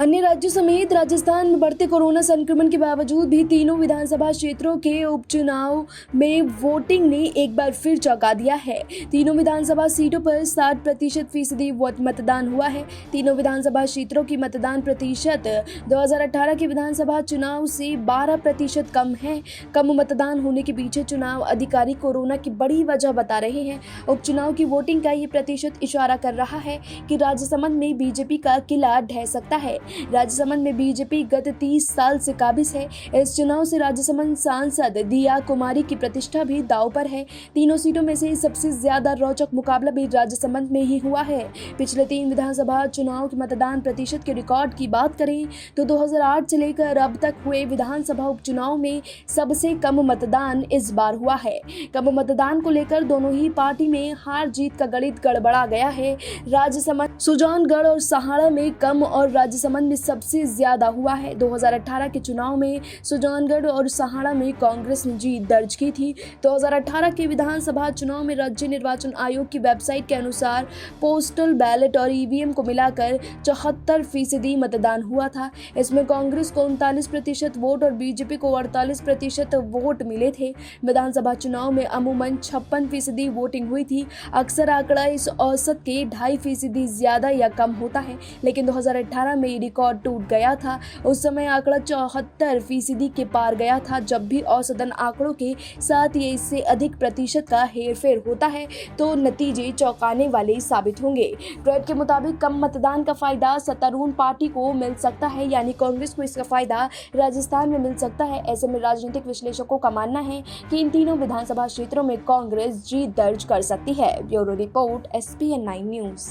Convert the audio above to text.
अन्य राज्यों समेत राजस्थान में बढ़ते कोरोना संक्रमण के बावजूद भी तीनों विधानसभा क्षेत्रों के उपचुनाव में वोटिंग ने एक बार फिर चौंका दिया है। तीनों विधानसभा सीटों पर 60% वोट मतदान हुआ है। तीनों विधानसभा क्षेत्रों की मतदान प्रतिशत 2018 के विधानसभा चुनाव से 12% कम है। कम मतदान होने के पीछे चुनाव अधिकारी कोरोना की बड़ी वजह बता रहे हैं। उपचुनाव की वोटिंग का ये प्रतिशत इशारा कर रहा है कि राजसमंद में बीजेपी का किला ढह सकता है। राजसमंद में बीजेपी गत 30 साल से काबिज है। इस चुनाव से राजसमंद सांसद दिया कुमारी की प्रतिष्ठा भी दांव पर है। तीनों सीटों में से सबसे ज्यादा रोचक मुकाबला भी राजसमंद में ही हुआ है। पिछले 3 विधानसभा चुनाव के मतदान प्रतिशत के रिकॉर्ड की बात करें तो 2008 से लेकर अब तक हुए विधानसभा उपचुनाव में सबसे कम मतदान इस बार हुआ है। कम मतदान को लेकर दोनों ही पार्टी में हार जीत का गणित गड़बड़ा गया है। राजसमंद, सुजानगढ़ और सहाड़ा में कम और राजसमंद में सबसे ज्यादा हुआ है। 2018 के चुनाव में सुजानगढ़ और सहाड़ा में कांग्रेस ने जीत दर्ज की थी। 2018 के विधानसभा चुनाव में राज्य निर्वाचन आयोग की वेबसाइट के अनुसार पोस्टल बैलेट और ईवीएम को मिलाकर 74% मतदान हुआ था। इसमें कांग्रेस को 39% वोट और बीजेपी को 48% वोट मिले थे। विधानसभा चुनाव में अमूमन 56% वोटिंग हुई थी। अक्सर आंकड़ा इस औसत के 2.5% ज्यादा या कम होता है, लेकिन 2018 में रिकॉर्ड टूट गया था। उस समय आंकड़ा 74% के पार गया था। जब भी औसतन आंकड़ों के साथ ये इससे अधिक प्रतिशत का हेरफेर होता है तो नतीजे चौंकाने वाले साबित होंगे। ट्रेड के मुताबिक कम मतदान का फायदा सत्तारूढ़ पार्टी को मिल सकता है, यानी कांग्रेस को इसका फायदा राजस्थान में मिल सकता है। ऐसे में राजनीतिक विश्लेषकों का मानना है कि इन तीनों विधानसभा क्षेत्रों में कांग्रेस जीत दर्ज कर सकती है। Bureau report, SPN9 news.